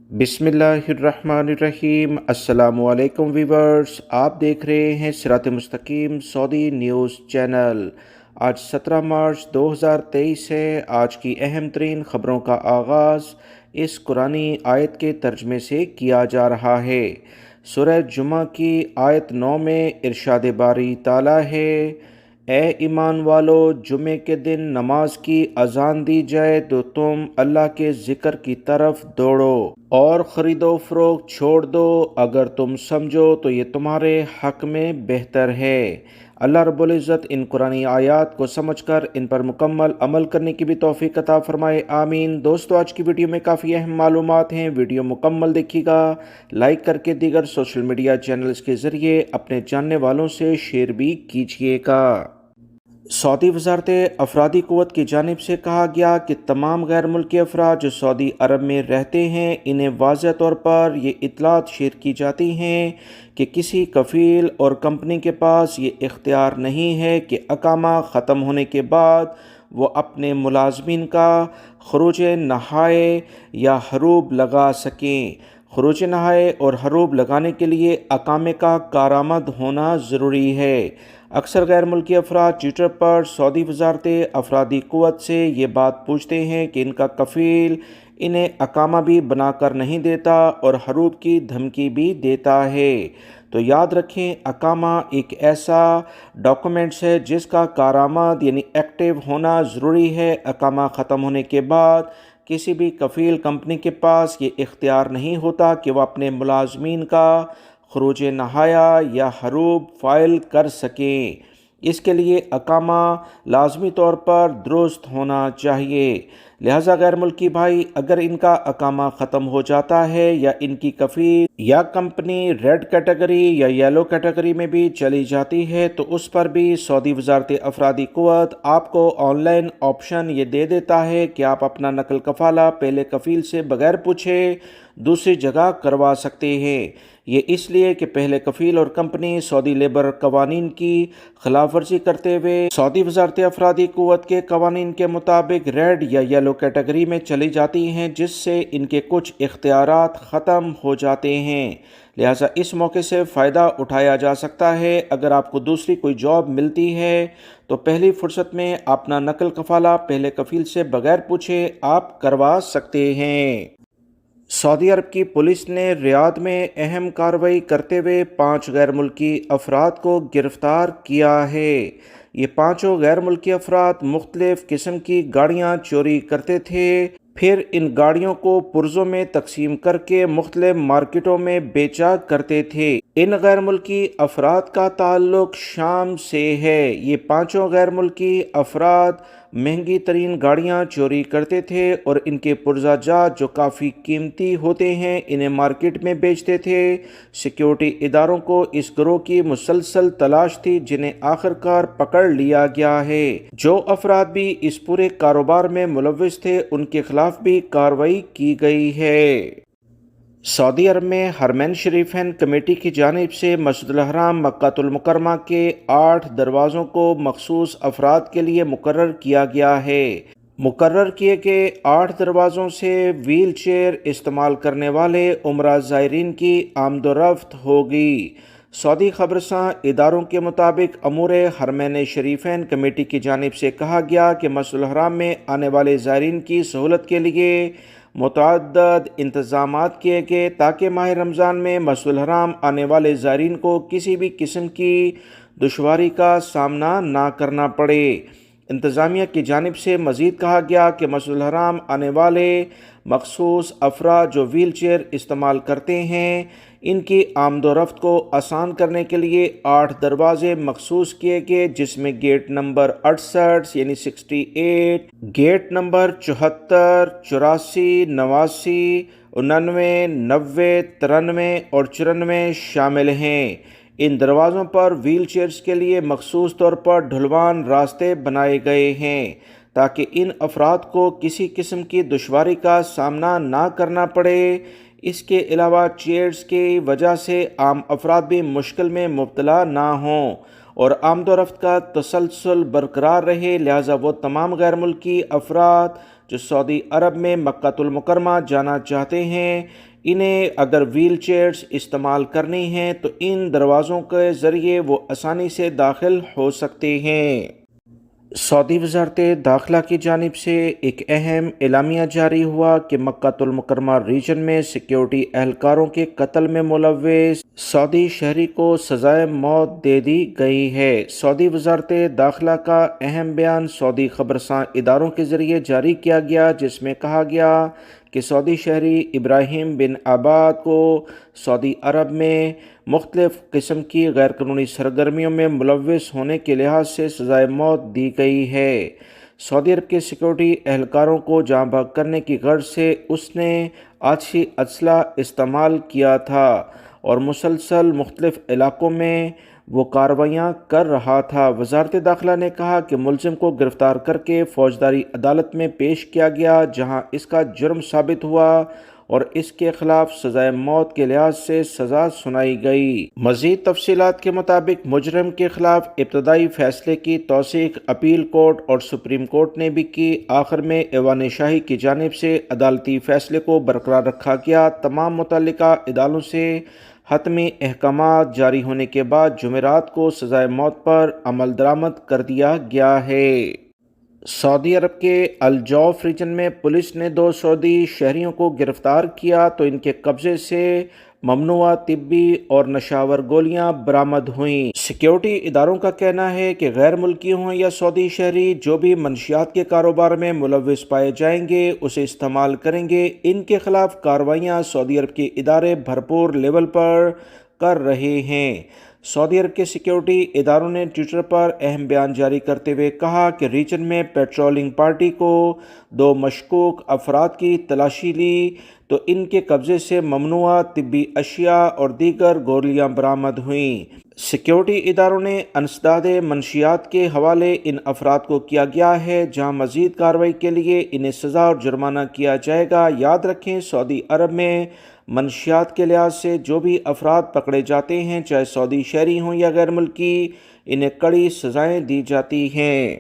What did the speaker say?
बिस्मिल्लाहिर्रहमानिर्रहीम। अस्सलामु अलैकुम वीवर्स, आप देख रहे हैं सिरात मुस्तकीम सऊदी न्यूज़ चैनल। आज 17 मार्च 2023 है। आज की अहम तरीन ख़बरों का आगाज़ इस कुरानी आयत के तर्जमे से किया जा रहा है। सूरह जुमा की आयत 9 में इरशाद बारी ताला है, ए ईमान वालो, जुमे के दिन नमाज की अजान दी जाए तो तुम अल्लाह के ज़िक्र की तरफ दौड़ो और ख़रीदो फ़रोख्त छोड़ दो, अगर तुम समझो तो ये तुम्हारे हक़ में बेहतर है। अल्लाह रब्बुल इज़्ज़त इन कुरानी आयात को समझकर इन पर मुकम्मल अमल करने की भी तौफ़ीक़ अता फ़रमाए, आमीन। दोस्तों, आज की वीडियो में काफ़ी अहम मालूमात हैं, वीडियो मुकम्मल देखिएगा। लाइक करके दीगर सोशल मीडिया चैनल्स के ज़रिए अपने जानने वालों से शेयर भी कीजिएगा। सऊदी वज़ारत अफरादी क़ुव्वत की जानिब से कहा गया कि तमाम गैर मुल्की अफराद जो सऊदी अरब में रहते हैं, इन्हें वाज़ेह तौर पर ये इत्तलात शेयर की जाती हैं कि किसी कफ़ील और कंपनी के पास ये इख्तियार नहीं है कि अकामा ख़त्म होने के बाद वो अपने मुलाज़मीन का खरूज नहाए या हरूब लगा सकें। खरूज नहाए और हरूब लगाने के लिए अकामे का कारआमद होना ज़रूरी है। अक्सर गैर मुल्की अफराद ट्विटर पर सऊदी वज़ारत अफरादी क़ुव्वत से ये बात पूछते हैं कि इनका कफ़ील इन्हें अकामा भी बनाकर नहीं देता और हरूब की धमकी भी देता है। तो याद रखें, अकामा एक ऐसा डॉक्यूमेंट्स है जिसका कारआमद यानी एक्टिव होना ज़रूरी है। अकामा ख़त्म होने के बाद किसी भी कफ़ील कंपनी के पास ये इख्तियार नहीं होता कि वह अपने मुलाज़मीन का खरूज नहाया या हरूब फ़ाइल कर सकें। इसके लिए अकामा लाजमी तौर पर दुरुस्त होना चाहिए। लिहाजा गैर मुल्की भाई, अगर इनका अकामा ख़त्म हो जाता है या इनकी कफ़ील या कंपनी रेड कैटेगरी या येलो कैटेगरी में भी चली जाती है तो उस पर भी सऊदी वज़ारत अफरादी क़ुव्वत आपको ऑनलाइन ऑप्शन ये दे देता है कि आप अपना नकल कफ़ाला पहले कफ़ील से बग़ैर पूछे दूसरी जगह करवा सकते हैं। ये इसलिए कि पहले कफ़ील और कंपनी सऊदी लेबर कवानीन की खिलाफ वर्जी करते हुए सऊदी वज़ारत अफरादी क़ुव्वत के कवानीन के मुताबिक रेड या येलो कैटेगरी में चली जाती हैं, जिससे इनके कुछ इख्तियारात ख़त्म हो जाते हैं। लिहाजा इस मौके से फ़ायदा उठाया जा सकता है। अगर आपको दूसरी कोई जॉब मिलती है तो पहली फ़ुर्सत में अपना नकल कफ़ाला पहले कफ़ील से बग़ैर पूछे आप करवा सकते हैं। सऊदी अरब की पुलिस ने रियाद में अहम कार्रवाई करते हुए 5 गैर मुल्की अफराद को गिरफ़्तार किया है। ये पाँचों गैर मुल्की अफराद मुख्तलिफ़ किस्म की गाड़ियाँ चोरी करते थे, फिर इन गाड़ियों को पुर्ज़ों में तकसीम करके मुख्तलिफ़ मार्केटों में बेचा करते थे। इन गैर मुल्की अफराद का ताल्लुक शाम से है। ये पाँचों गैर मुल्की अफराद महंगी तरीन गाड़ियाँ चोरी करते थे और इनके पुर्ज़ाजात जो काफ़ी कीमती होते हैं इन्हें मार्केट में बेचते थे। सिक्योरिटी इदारों को इस गिरोह की मुसलसल तलाश थी, जिन्हें आखिरकार पकड़ लिया गया है। जो अफराद भी इस पूरे कारोबार में मुलव्विस थे उनके खिलाफ भी कार्रवाई की गई है। सऊदी अरब में हरमैन शरीफैन कमेटी की जानिब से मस्जिदुल हराम मक्कातुल मुकर्रमा के 8 दरवाज़ों को मखसूस अफराद के लिए मुकर्रर किया गया है। मुकर्रर किए गए 8 दरवाज़ों से व्हील चेयर इस्तेमाल करने वाले उम्रा ज़ायरीन की आमदोरफ्त होगी। सऊदी खबरसां इदारों के मुताबिक अमूर हरमैन शरीफैन कमेटी की जानिब से कहा गया कि मस्जिदुल हराम में आने वाले ज़ायरीन की सहूलत के लिए मुतअद्दिद इंतज़ामात किए गए ताकि माह रमज़ान में मस्जिदुल हराम आने वाले ज़ायरीन को किसी भी किस्म की दुश्वारी का सामना ना करना पड़े। इंतज़ामिया की जानिब से मज़ीद कहा गया कि मस्जिदुल हराम आने वाले मखसूस अफराद जो व्हील चेयर इस्तेमाल करते हैं, इनकी आमदोरफ्त को आसान करने के लिए 8 दरवाज़े मखसूस किए गए, जिसमें गेट नंबर 68 यानी 68, गेट नंबर 74, 84, 89, 89, 90, 93 और 94 शामिल हैं। इन दरवाज़ों पर व्हील चेयर्स के लिए मखसूस तौर पर ढुलवान रास्ते बनाए गए हैं ताकि इन अफराद को किसी किस्म की दुश्वारी का सामना ना करना पड़े। इसके अलावा चेयर्स की वजह से आम अफराद भी मुश्किल में मुब्तला ना हों और आमदोरफ्त का तसलसल बरकरार रहे। लिहाजा वो तमाम गैर मुल्की अफराद جو سعودی عرب میں مکہ المکرمہ جانا چاہتے ہیں، انہیں اگر ویل چیئرز استعمال کرنی ہیں تو ان دروازوں کے ذریعے وہ آسانی سے داخل ہو سکتے ہیں۔ سعودی وزارت داخلہ کی جانب سے ایک اہم اعلامیہ جاری ہوا کہ مکہ المکرمہ ریجن میں سیکیورٹی اہلکاروں کے قتل میں ملوث سعودی شہری کو سزائے موت دے دی گئی ہے۔ سعودی وزارت داخلہ کا اہم بیان سعودی خبرساں اداروں کے ذریعے جاری کیا گیا، جس میں کہا گیا کہ سعودی شہری ابراہیم بن عباد کو سعودی عرب میں مختلف قسم کی غیر قانونی سرگرمیوں میں ملوث ہونے کے لحاظ سے سزائے موت دی گئی ہے۔ سعودی عرب کے سیکورٹی اہلکاروں کو جاں بحق کرنے کی غرض سے اس نے آتشی اسلحہ استعمال کیا تھا اور مسلسل مختلف علاقوں میں وہ کارروائیاں کر رہا تھا۔ وزارت داخلہ نے کہا کہ ملزم کو گرفتار کر کے فوجداری عدالت میں پیش کیا گیا، جہاں اس کا جرم ثابت ہوا اور اس کے خلاف سزائے موت کے لحاظ سے سزا سنائی گئی۔ مزید تفصیلات کے مطابق مجرم کے خلاف ابتدائی فیصلے کی توثیق اپیل کورٹ اور سپریم کورٹ نے بھی کی۔ آخر میں ایوان شاہی کی جانب سے عدالتی فیصلے کو برقرار رکھا گیا۔ تمام متعلقہ عدالتوں سے حتمی احکامات جاری ہونے کے بعد جمعرات کو سزائے موت پر عمل درآمد کر دیا گیا ہے۔ سعودی عرب کے الجوف ریجن میں پولیس نے 2 سعودی شہریوں کو گرفتار کیا تو ان کے قبضے سے ممنوعہ طبی اور نشاور گولیاں برآمد ہوئیں۔ سیکیورٹی اداروں کا کہنا ہے کہ غیر ملکی ہوں یا سعودی شہری، جو بھی منشیات کے کاروبار میں ملوث پائے جائیں گے اسے استعمال کریں گے۔ ان کے خلاف کارروائیاں سعودی عرب کے ادارے بھرپور لیول پر کر رہے ہیں۔ سعودی عرب کے سیکیورٹی اداروں نے ٹویٹر پر اہم بیان جاری کرتے ہوئے کہا کہ ریجن میں پیٹرولنگ پارٹی کو 2 مشکوک افراد کی تلاشی لی تو ان کے قبضے سے ممنوعہ طبی اشیاء اور دیگر گولیاں برآمد ہوئیں۔ سیکیورٹی اداروں نے انسداد منشیات کے حوالے ان افراد کو کیا گیا ہے، جہاں مزید کارروائی کے لیے انہیں سزا اور جرمانہ کیا جائے گا۔ یاد رکھیں، سعودی عرب میں منشیات کے لحاظ سے جو بھی افراد پکڑے جاتے ہیں، چاہے سعودی شہری ہوں یا غیر ملکی، انہیں کڑی سزائیں دی جاتی ہیں۔